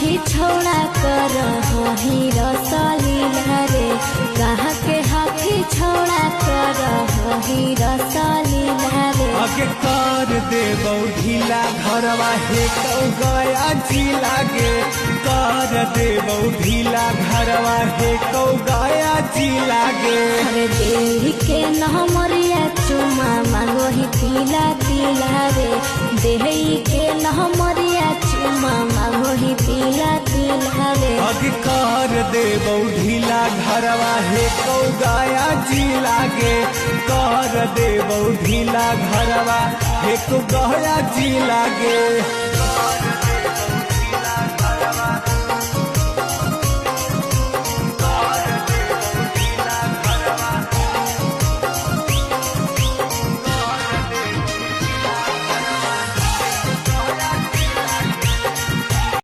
हाथी छोड़ा कर ही रसलीला रे कहाँ के हाथी छोड़ा कर ही रसलीला रे आगे कर देबौ ढीला घरवा हे कौ गया जी लागे कर देबौ ढीला घरवा हे कौ गया जी लागे अरे देही के नहमरिया चुमा मांगो ही तिला तिला रे देही के नहमरिया चुमा मांगो ही तिला तिला रे आगे कर देबौ ढीला घरवा हे कौ गया जी लागे कर देबौ ढीला घरवा हे कौ गया जी लागे।